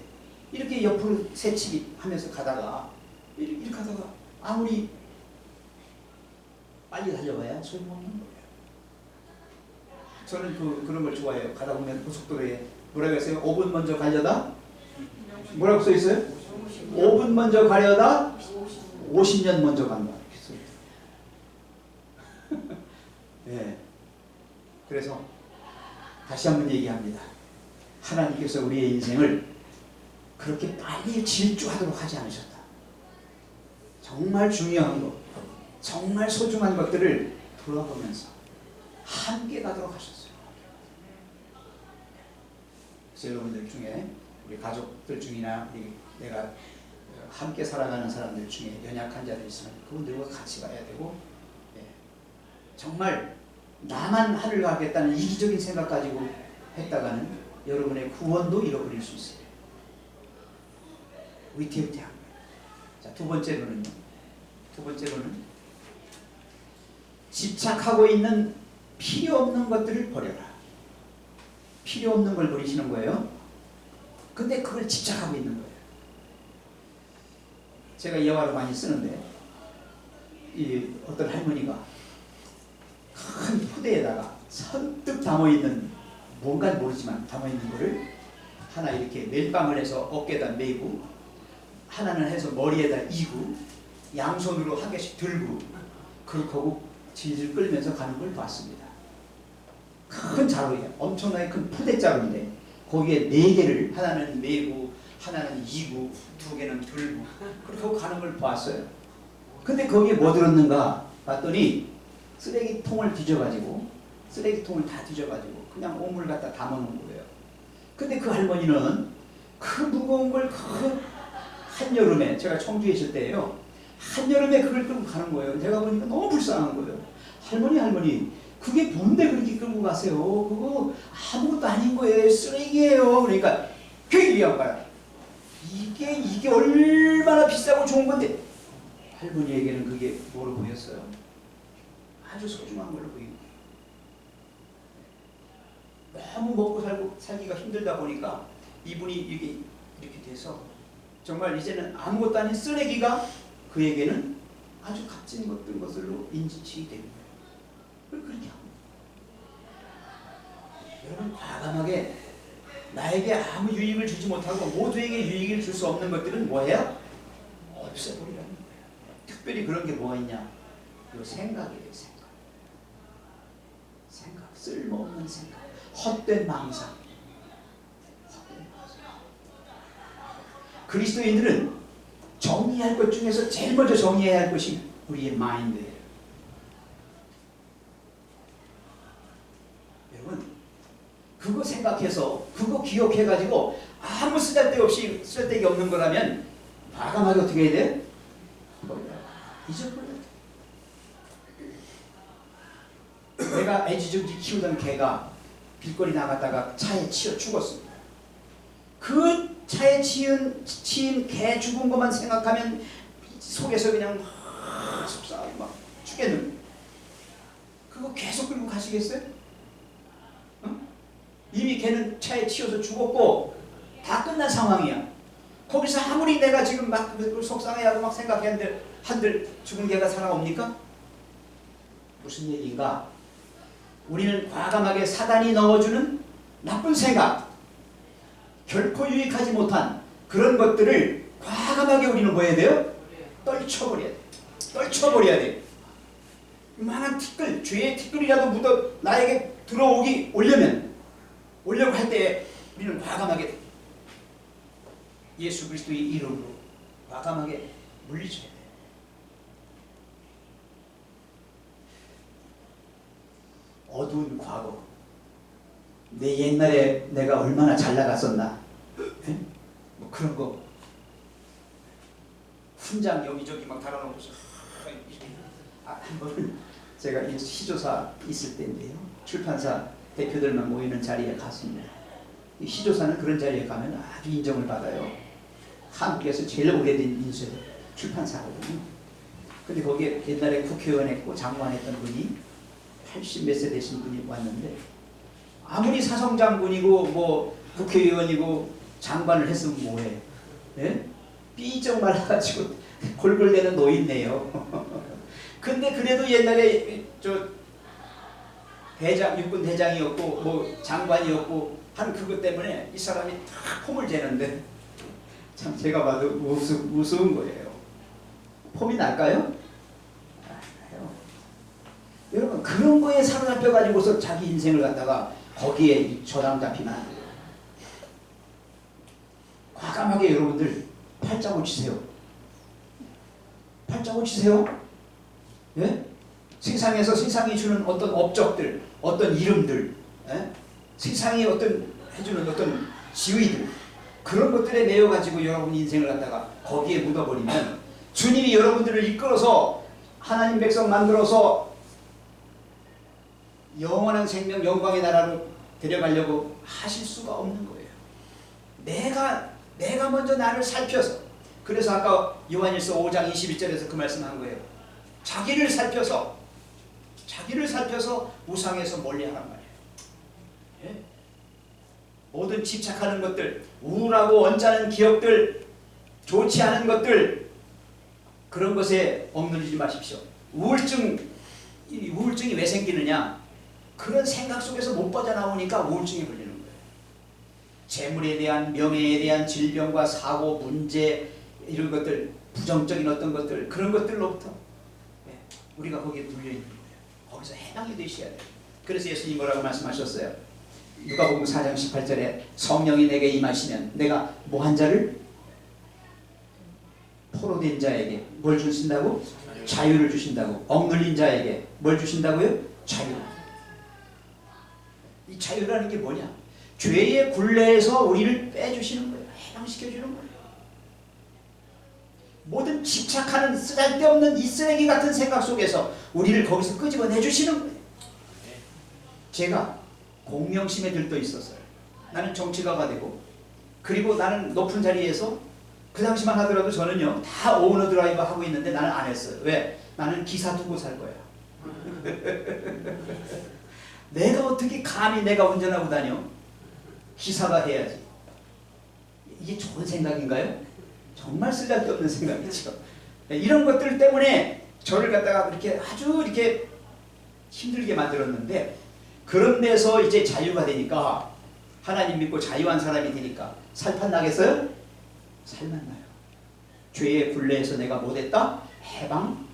S1: 이렇게 옆으로 새치기 하면서 가다가 이렇게 가다가 아무리 빨리 달려가야 소용없는 거예요. 저는 그런 걸 좋아해요. 가다 보면 고속도로에 뭐라고 했어요? 5분 먼저 가려다 뭐라고 써 있어요? 5분 먼저 가려다 50년 먼저 간다. 네. 그래서 다시 한번 얘기합니다. 하나님께서 우리의 인생을 그렇게 빨리 질주하도록 하지 않으셨다. 정말 중요한 것, 정말 소중한 것들을 돌아보면서 함께 가도록 하셨어요. 그래서 여러분들 중에 우리 가족들 중이나 내가 함께 살아가는 사람들 중에 연약한 자들 있으면 그분들과 같이 가야 되고 정말 나만 하늘 가겠다는 이기적인 생각 가지고 했다가는 여러분의 구원도 잃어버릴 수 있어요. 위태위태한 거예요. 자, 두 번째로는 집착하고 있는 필요 없는 것들을 버려라. 필요 없는 걸 버리시는 거예요. 근데 그걸 집착하고 있는 거예요. 제가 예화를 많이 쓰는데 이 어떤 할머니가 큰 푸대에다가 선뜻 담아있는 뭔가는 모르지만 담아있는 거를 하나 이렇게 멜빵을 해서 어깨에다 메고 하나는 해서 머리에다 이고 양손으로 한 개씩 들고 그렇게 하고 질질 끌면서 가는 걸 봤습니다. 큰 자루에 엄청나게 큰 푸대자루인데 거기에 4개를 하나는 메고 하나는 이고 2개는 들고 그렇게 하고 가는 걸 봤어요. 근데 거기에 뭐 들었는가 봤더니 쓰레기통을 뒤져가지고 쓰레기통을 다 뒤져가지고 그냥 오물 갖다 담아놓은 거예요. 근데 그 할머니는 그 무거운 걸 그 한여름에 제가 청주에 있을 때예요. 한여름에 그걸 끌고 가는 거예요. 제가 보니까 너무 불쌍한 거예요. 할머니 그게 뭔데 그렇게 끌고 가세요? 그거 아무것도 아닌 거예요. 쓰레기예요. 그러니까 그 얘기한 거야. 이게 얼마나 비싸고 좋은 건데 할머니에게는 그게 뭐로 보였어요? 아주 소중한 걸로 보이는 거예요. 너무 먹고 살기가 힘들다 보니까 이분이 이게 이렇게 돼서 정말 이제는 아무것도 아닌 쓰레기가 그에게는 아주 값진 것들로 인지치게 되는 거예요. 그렇게 합니다. 여러분 과감하게 나에게 아무 유익을 주지 못하고 모두에게 유익을 줄 수 없는 것들은 뭐예요? 없애버리라는 거예요. 특별히 그런 게 뭐가 있냐? 그 생각이에요. 생각. 쓸모없는 생각. 헛된 망상. 그리스도인들은 정리할 것 중에서 제일 먼저 정리해야 할 것이 우리의 마인드예요. 여러분, 그거 생각해서 그거 기억해가지고 아무 쓸데기 없는 거라면 과감하게 어떻게 해야 돼? 잊어버려. 내가 애지중지 키우던 개가 길거리 나갔다가 차에 치여 죽었습니다. 그 차에 치인 개 죽은 것만 생각하면 속에서 그냥 막 속상하고 막 죽겠는. 그거 계속 끌고 가시겠어요? 어? 이미 걔는 차에 치여서 죽었고 다 끝난 상황이야. 거기서 아무리 내가 지금 막 속상해하고 막 생각했는데 한들 죽은 개가 살아옵니까? 무슨 얘기인가? 우리는 과감하게 사단이 넣어주는 나쁜 생각, 결코 유익하지 못한 그런 것들을 과감하게 우리는 뭐 해야 돼요? 떨쳐버려야 돼. 떨쳐버려야 돼. 이만한 티끌, 죄의 티끌이라도 묻어 나에게 들어오기 오려고 할 때 우리는 과감하게 예수 그리스도의 이름으로 과감하게 물리쳐야 돼. 어두운 과거, 내 옛날에 내가 얼마나 잘 나갔었나, 에? 뭐 그런 거 훈장 여기저기 막 달아놓고서 한 번은 제가 시조사 있을 때인데요, 출판사 대표들만 모이는 자리에 갔습니다. 이 시조사는 그런 자리에 가면 아주 인정을 받아요. 한국에서 제일 오래된 인쇄 출판사거든요. 근데 거기에 옛날에 국회의원 했고 장관 했던 분이 80 몇 세 되신 분이 왔는데, 아무리 사성장군이고 뭐 국회의원이고 장관을 했으면 뭐해? 예? 삐쩍 말라가지고 골골대는 노인네요. 근데 그래도 옛날에 저 대장, 육군 대장이었고 뭐 장관이었고 한 그것 때문에 이 사람이 다 폼을 재는데 참 제가 봐도 우스운 거예요. 폼이 날까요? 여러분, 그런 거에 사로잡혀 가지고서 자기 인생을 갖다가 거기에 저당 잡히면 안 돼요. 과감하게 여러분들 팔자고 치세요. 팔자고 치세요. 예? 세상에서 세상이 주는 어떤 업적들, 어떤 이름들, 예? 세상이 어떤 해주는 어떤 지위들, 그런 것들에 매여 가지고 여러분 인생을 갖다가 거기에 묻어버리면 주님이 여러분들을 이끌어서 하나님 백성 만들어서 영원한 생명, 영광의 나라로 데려가려고 하실 수가 없는 거예요. 내가 먼저 나를 살펴서, 그래서 아까 요한일서 5장 21절에서 그 말씀한 거예요. 자기를 살펴서 우상에서 멀리하란 말이에요. 예? 모든 집착하는 것들, 우울하고 언짢은 기억들, 좋지 않은 것들, 그런 것에 억누르지 마십시오. 우울증이 왜 생기느냐? 그런 생각 속에서 못 빠져나오니까 우울증이 걸리는 거예요. 재물에 대한, 명예에 대한 질병과 사고, 문제, 이런 것들, 부정적인 어떤 것들, 그런 것들로부터 우리가 거기에 물려있는 거예요. 거기서 해방이 되셔야 돼요. 그래서 예수님 뭐라고 말씀하셨어요? 누가복음 4장 18절에 성령이 내게 임하시면 내가 뭐한 자를? 포로된 자에게 뭘 주신다고? 자유를 주신다고. 억눌린 자에게 뭘 주신다고요? 자유. 이 자유라는 게 뭐냐? 죄의 굴레에서 우리를 빼주시는 거예요. 해방시켜주는 거예요. 모든 집착하는 쓰잘데없는 이 쓰레기 같은 생각 속에서 우리를 거기서 끄집어내 주시는 거예요. 제가 공명심에 들떠 있었어요. 나는 정치가가 되고, 그리고 나는 높은 자리에서, 그 당시만 하더라도 저는요 다 오너 드라이버 하고 있는데 나는 안 했어요. 왜? 나는 기사 두고 살 거야. 내가 어떻게 감히 내가 운전하고 다녀? 기사가 해야지. 이게 좋은 생각인가요? 정말 쓸데없는 생각이죠. 이런 것들 때문에 저를 갖다가 그렇게 아주 이렇게 힘들게 만들었는데, 그런 데서 이제 자유가 되니까, 하나님 믿고 자유한 사람이 되니까 살판 나겠어요? 살만 나요. 죄의 굴레에서 내가 못했다? 해방?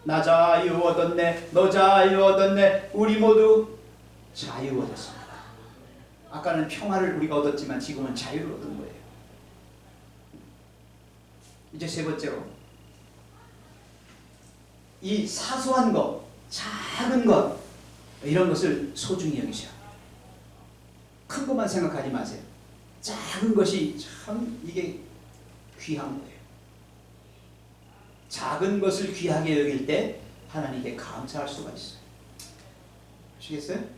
S1: 나 자유 얻었네, 너 자유 얻었네, 우리 모두 자유 얻었습니다. 아까는 평화를 우리가 얻었지만 지금은 자유를 얻은 거예요. 이제 세 번째로 이 사소한 것, 작은 것 이런 것을 소중히 여기셔야 합니다. 큰 것만 생각하지 마세요. 작은 것이 참 이게 귀한 거예요. 작은 것을 귀하게 여길 때 하나님께 감사할 수가 있어요. 아시겠어요?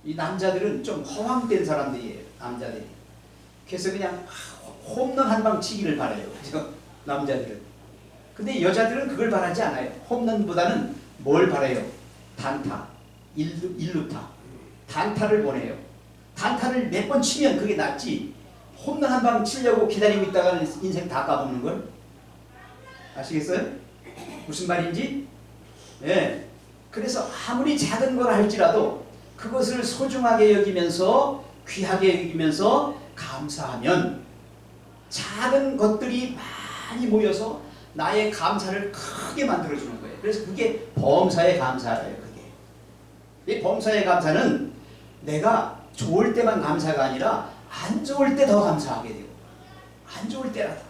S1: 이 남자들은 좀 허황된 사람들이에요. 남자들이. 그래서 그냥 홈런 한 방 치기를 바라요. 그죠? 남자들은. 근데 여자들은 그걸 바라지 않아요. 홈런보다는 뭘 바라요? 단타, 일루타. 단타를 보내요. 단타를 몇 번 치면 그게 낫지. 홈런 한 방 치려고 기다리고 있다가 인생 다 까먹는 걸. 아시겠어요? 무슨 말인지? 예. 그래서 아무리 작은 걸 할지라도 그것을 소중하게 여기면서 귀하게 여기면서 감사하면 작은 것들이 많이 모여서 나의 감사를 크게 만들어주는 거예요. 그래서 그게 범사의 감사예요. 그게. 이 범사의 감사는 내가 좋을 때만 감사가 아니라 안 좋을 때 더 감사하게 되고 안 좋을 때라도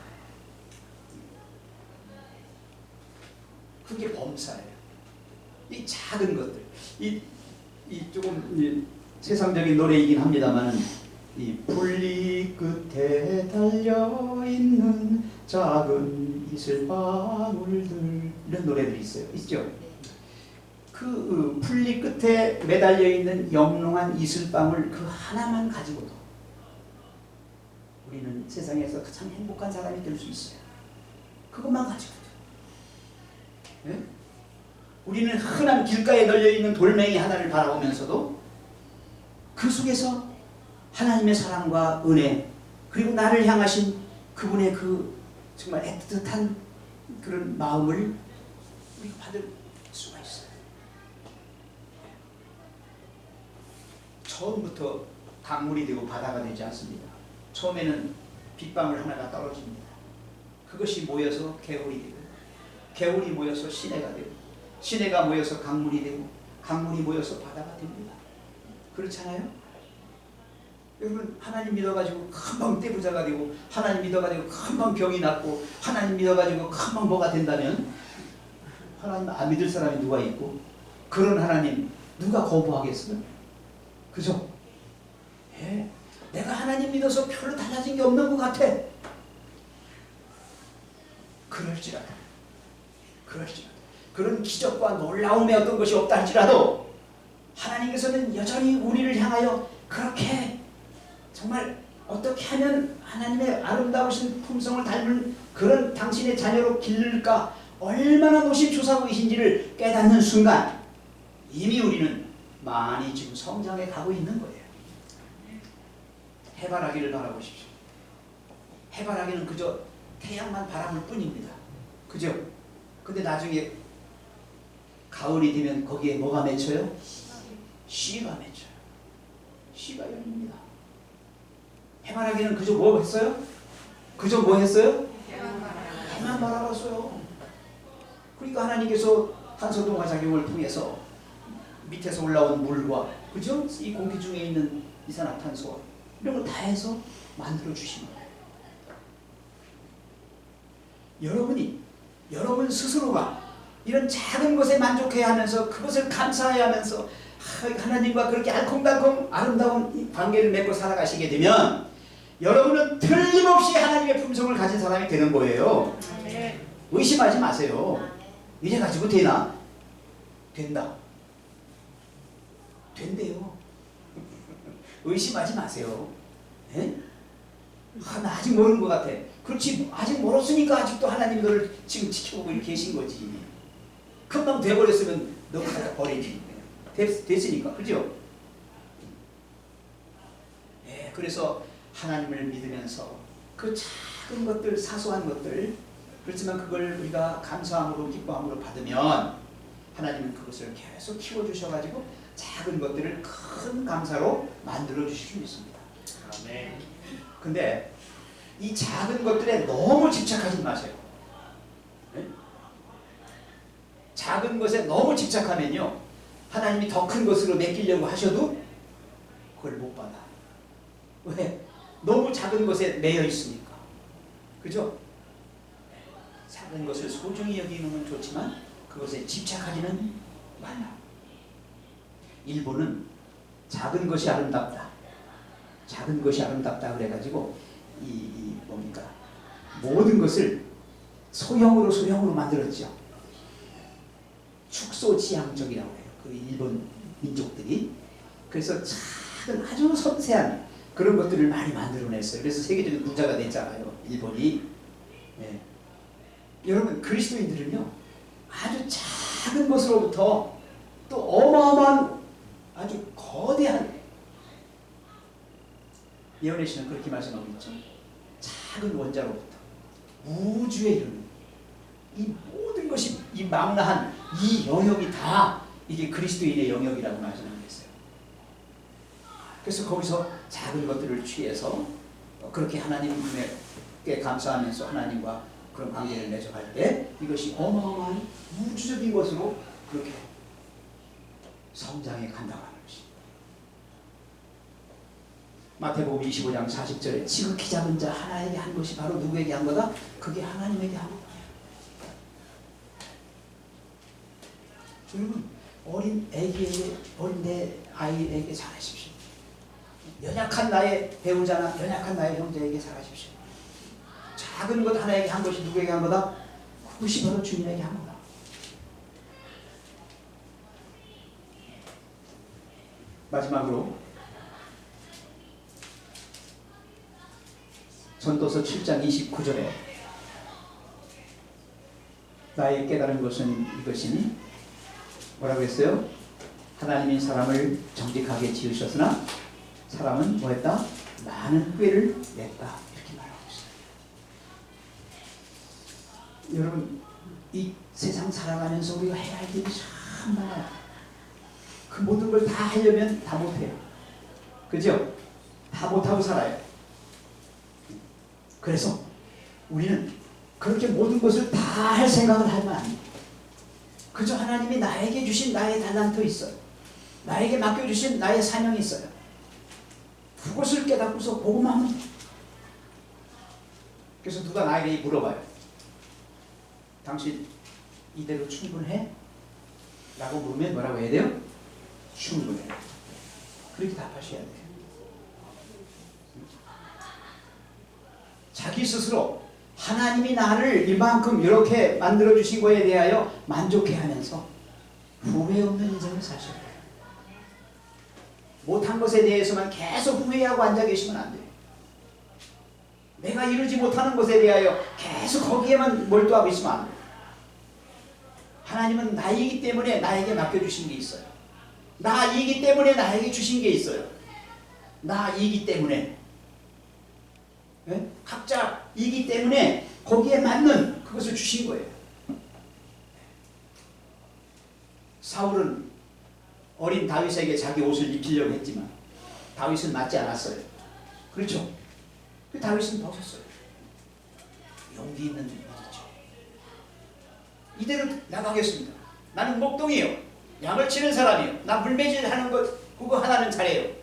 S1: 그게 범사예요. 이 작은 것들 이 조금 세상적인 노래이긴 합니다만은 이 풀잎 끝에 달려있는 작은 이슬방울들 이런 노래들이 있어요. 있죠? 그 풀잎 끝에 매달려 있는 영롱한 이슬방울 그 하나만 가지고도 우리는 세상에서 가장 행복한 사람이 될 수 있어요. 그것만 가지고도. 네? 우리는 흔한 길가에 널려있는 돌멩이 하나를 바라보면서도 그 속에서 하나님의 사랑과 은혜 그리고 나를 향하신 그분의 그 정말 애틋한 그런 마음을 우리가 받을 수가 있어요. 처음부터 강물이 되고 바다가 되지 않습니다. 처음에는 빗방울 하나가 떨어집니다. 그것이 모여서 개울이 되고 개울이 모여서 시내가 되고 시내가 모여서 강물이 되고 강물이 모여서 바다가 됩니다. 그렇잖아요? 여러분 하나님 믿어가지고 금방 떼부자가 되고 하나님 믿어가지고 금방 병이 낫고 하나님 믿어가지고 금방 뭐가 된다면 하나님 안 믿을 사람이 누가 있고 그런 하나님 누가 거부하겠어요? 그죠? 예. 내가 하나님 믿어서 별로 달라진 게 없는 것 같아. 그럴지라도 그런 기적과 놀라움의 어떤 것이 없다 할지라도 하나님께서는 여전히 우리를 향하여 그렇게 정말 어떻게 하면 하나님의 아름다우신 품성을 닮은 그런 당신의 자녀로 기를까 얼마나 노심초사하고 계신지를 깨닫는 순간 이미 우리는 많이 지금 성장해 가고 있는 거예요. 해바라기를 바라보십시오. 해바라기는 그저 태양만 바라볼 뿐입니다. 그죠? 근데 나중에 가을이 되면 거기에 뭐가 맺혀요? 씨가 맺혀요. 씨가 열립니다. 해바라기는 그저 뭐 했어요? 그저 뭐 했어요? 해만 바라봤어요. 그러니까 하나님께서 탄소동화작용을 통해서 밑에서 올라온 물과 그죠? 이 공기 중에 있는 이산화탄소 이런 거 다 해서 만들어 주신 거예요. 여러분 스스로가 이런 작은 것에 만족해야 하면서 그것을 감사해야 하면서 하나님과 그렇게 알콩달콩 아름다운 관계를 맺고 살아가시게 되면 여러분은 틀림없이 하나님의 품성을 가진 사람이 되는 거예요. 의심하지 마세요. 이래 가지고 되나? 된다. 된대요. 의심하지 마세요. 예? 나 아직 모르는 것 같아. 그렇지, 아직 멀었으니까 아직도 하나님이 너를 지금 지켜보고 이렇게 계신 거지. 금방 돼버렸으면 너 갖다 버리지. 됐으니까. 그죠? 예, 그래서 하나님을 믿으면서 그 작은 것들, 사소한 것들, 그렇지만 그걸 우리가 감사함으로, 기뻐함으로 받으면 하나님은 그것을 계속 키워주셔가지고 작은 것들을 큰 감사로 만들어 주실 수 있습니다.
S2: 아멘.
S1: 근데 이 작은 것들에 너무 집착하지 마세요. 네? 작은 것에 너무 집착하면요, 하나님이 더 큰 것으로 맡기려고 하셔도 그걸 못 받아. 왜? 너무 작은 것에 매여 있으니까. 그죠? 작은 것을 소중히 여기는 건 좋지만 그것에 집착하지는 말라. 일본은 작은 것이 아름답다. 작은 것이 아름답다 그래가지고 뭡니까? 모든 것을 소형으로 만들었죠. 축소지향적이라고 해요. 그 일본 민족들이. 그래서 작은 아주 섬세한 그런 것들을 많이 만들어냈어요. 그래서 세계적인 부자가 됐잖아요. 일본이. 네. 여러분 그리스도인들은요. 아주 작은 것으로부터 또 어마어마한 아주 거대한 예언의 신은 그렇게 말씀하고 있죠. 작은 원자로부터 우주에 이르는 이 모든 것이 이 망라한 이 영역이 다 이게 그리스도인의 영역이라고 말씀하고 있어요. 그래서 거기서 작은 것들을 취해서 그렇게 하나님께 감사하면서 하나님과 그런 관계를 맺어갈 때 이것이 어마어마한 우주적인 것으로 그렇게 성장해 간다고 하는 것입니다. 마태복음 25장 40절에 지극히 작은 자 하나에게 한 것이 바로 누구에게 한 거다? 그게 하나님에게 한 거다. 여러분 어린 애기에게 어린 내 아이에게 잘하십시오. 연약한 나의 배우자나 연약한 나의 형제에게 잘하십시오. 작은 것 하나에게 한 것이 누구에게 한 거다? 그것이 바로 주님에게 한 거다. 마지막으로 전도서 7장 29절에 나의 깨달은 것은 이것이니 뭐라고 했어요? 하나님이 사람을 정직하게 지으셨으나 사람은 뭐했다? 많은 후회를 냈다. 이렇게 말하고 있어요. 여러분 이 세상 살아가면서 우리가 해야 할 일이 참 많아요. 그 모든 걸 다 하려면 다 못해요. 그죠? 다 못하고 살아요. 그래서 우리는 그렇게 모든 것을 다 할 생각을 하면 안 돼요. 그저 하나님이 나에게 주신 나의 달란트 있어요. 나에게 맡겨주신 나의 사명이 있어요. 그것을 깨닫고서 보고만 하면 돼요. 그래서 누가 나에게 물어봐요. 당신 이대로 충분해? 라고 물으면 뭐라고 해야 돼요? 충분해. 그렇게 답하셔야 돼요. 자기 스스로 하나님이 나를 이만큼 이렇게 만들어주신 거에 대하여 만족해하면서 후회 없는 인생을 사셔야 돼요. 못한 것에 대해서만 계속 후회하고 앉아 계시면 안 돼요. 내가 이루지 못하는 것에 대하여 계속 거기에만 몰두하고 있으면 안 돼요. 하나님은 나이기 때문에 나에게 맡겨주신 게 있어요. 나이기 때문에 나에게 주신 게 있어요. 나이기 때문에. 네? 각자이기 때문에 거기에 맞는 그것을 주신 거예요. 사울은 어린 다윗에게 자기 옷을 입히려고 했지만 다윗은 맞지 않았어요. 그렇죠? 그 다윗은 벗었어요. 용기 있는 일이죠. 이대로 나가겠습니다. 나는 목동이에요. 양을 치는 사람이에요. 나 물매질 하는 것 그거 하나는 잘해요.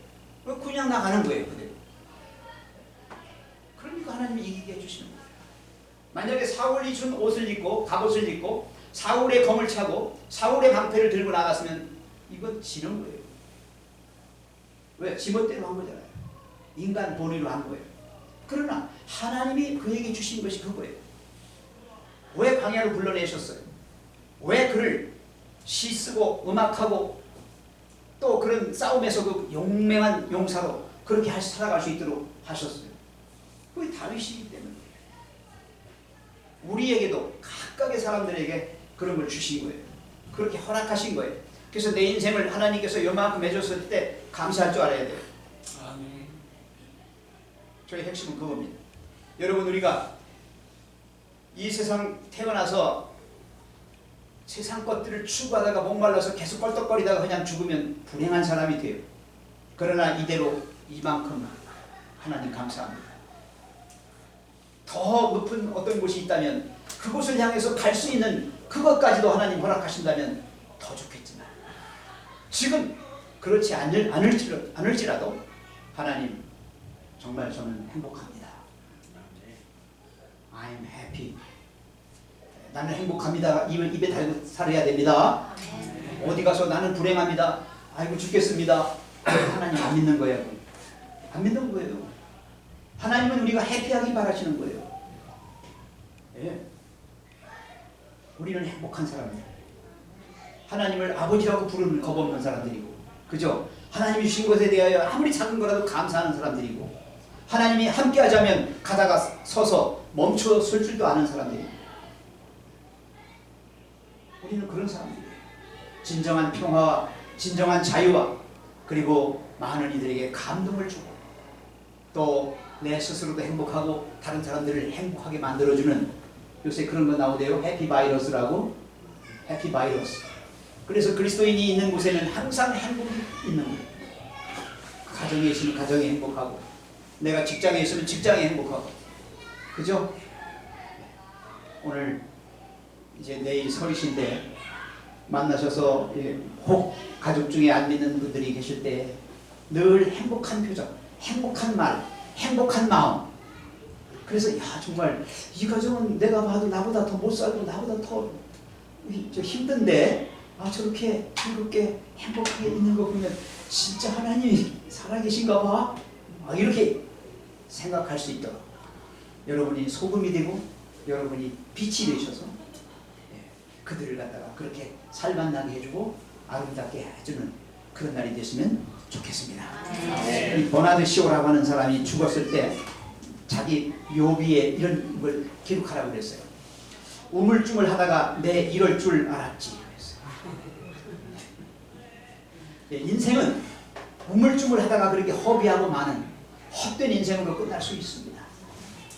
S1: 그냥 나가는 거예요. 그대로. 그러니까 하나님이 이기게 해주시는 거예요. 만약에 사울이 준 옷을 입고 갑옷을 입고 사울의 검을 차고 사울의 방패를 들고 나갔으면 이건 지는 거예요. 왜? 지멋대로 한 거잖아요. 인간 본의로 한 거예요. 그러나 하나님이 그에게 주신 것이 그거예요. 왜 광야로 불러내셨어요? 왜 그를 시 쓰고 음악하고 또 그런 싸움에서 그 용맹한 용사로 그렇게 살아갈 수 있도록 하셨어요? 그게 다윗이기 때문에 우리에게도 각각의 사람들에게 그런 걸 주신 거예요. 그렇게 허락하신 거예요. 그래서 내 인생을 하나님께서 요만큼 해줬을 때 감사할 줄 알아야 돼요.
S2: 아멘.
S1: 저의 핵심은 그겁니다. 여러분 우리가 이 세상 태어나서 세상 것들을 추구하다가 목말라서 계속 껄떡거리다가 그냥 죽으면 불행한 사람이 돼요. 그러나 이대로 이만큼 하나님 감사합니다. 더 높은 어떤 곳이 있다면 그곳을 향해서 갈 수 있는 그것까지도 하나님 허락하신다면 더 좋겠지만 지금 그렇지 않을지라도 하나님 정말 저는 행복합니다. I'm happy. 나는 행복합니다. 입에 달고 살아야 됩니다. 어디 가서 나는 불행합니다. 아이고 죽겠습니다. 하나님 안 믿는 거예요. 안 믿는 거예요. 하나님은 우리가 해피하기 바라시는 거예요. 예. 우리는 행복한 사람들. 하나님을 아버지라고 부르는 겁없는 사람들이고, 그죠? 하나님이 주신 것에 대하여 아무리 작은 거라도 감사하는 사람들이고, 하나님이 함께 하자면 가다가 서서 멈춰 설 줄도 아는 사람들이고, 우리는 그런 사람들이에요. 진정한 평화와 진정한 자유와 그리고 많은 이들에게 감동을 주고 또 내 스스로도 행복하고 다른 사람들을 행복하게 만들어주는, 요새 그런 거 나오대요. 해피바이러스라고. 해피바이러스. 그래서 그리스도인이 있는 곳에는 항상 행복이 있는 거예요. 가정에 있으면 가정에 행복하고, 내가 직장에 있으면 직장에 행복하고, 그죠? 오늘 이제 내일 설이신데 만나셔서 혹 가족 중에 안 믿는 분들이 계실 때 늘 행복한 표정, 행복한 말, 행복한 마음. 그래서 야 정말 이 가정은 내가 봐도 나보다 더 못 살고 나보다 더 힘든데 저렇게 즐겁게 행복하게 있는 거 보면 진짜 하나님이 살아계신가 봐. 이렇게 생각할 수 있도록 여러분이 소금이 되고 여러분이 빛이 되셔서 그들을 갖다가 그렇게 살만나게 해주고 아름답게 해주는 그런 날이 됐으면 좋겠습니다. 이 버나드 시오라고 하는 사람이 죽었을 때 자기 묘비에 이런 걸 기록하라고 그랬어요. 우물쭈물 하다가 내 이럴 줄 알았지 그랬어요. 인생은 우물쭈물 하다가 그렇게 허비하고 많은 헛된 인생으로 끝날 수 있습니다.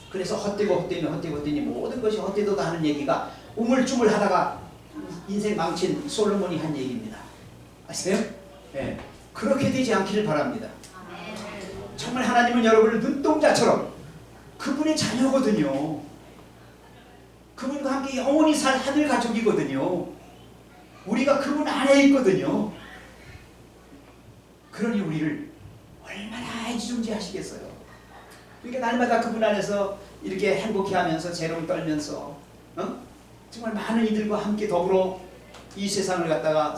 S1: 그래서 헛되니 모든 것이 헛되도다 하는 얘기가 우물쭈물 하다가 인생 망친 솔로몬이 한 얘기입니다. 아세요? 네. 그렇게 되지 않기를 바랍니다. 정말 하나님은 여러분을 눈동자처럼 그분의 자녀거든요. 그분과 함께 영원히 살 하늘 가족이거든요. 우리가 그분 안에 있거든요. 그러니 우리를 얼마나 애지중지하시겠어요. 그러니까 날마다 그분 안에서 이렇게 행복해하면서 재롱 떨면서 정말 많은 이들과 함께 더불어 이 세상을 갖다가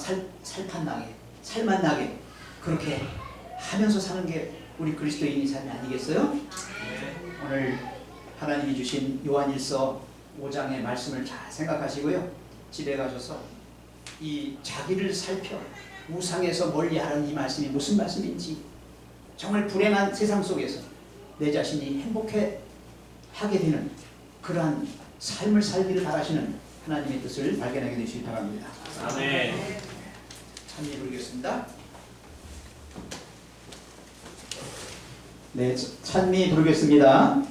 S1: 살만나게 그렇게 하면서 사는 게 우리 그리스도인의 삶이 아니겠어요? 오늘 하나님이 주신 요한일서 5장의 말씀을 잘 생각하시고요. 집에 가셔서 이 자기를 살펴 우상에서 멀리하는 이 말씀이 무슨 말씀인지, 정말 불행한 세상 속에서 내 자신이 행복해 하게 되는 그러한 삶을 살기를 바라시는 하나님의 뜻을 발견하게 되시기 바랍니다.
S2: 아멘.
S1: 찬미 부르겠습니다. 네, 찬미 부르겠습니다.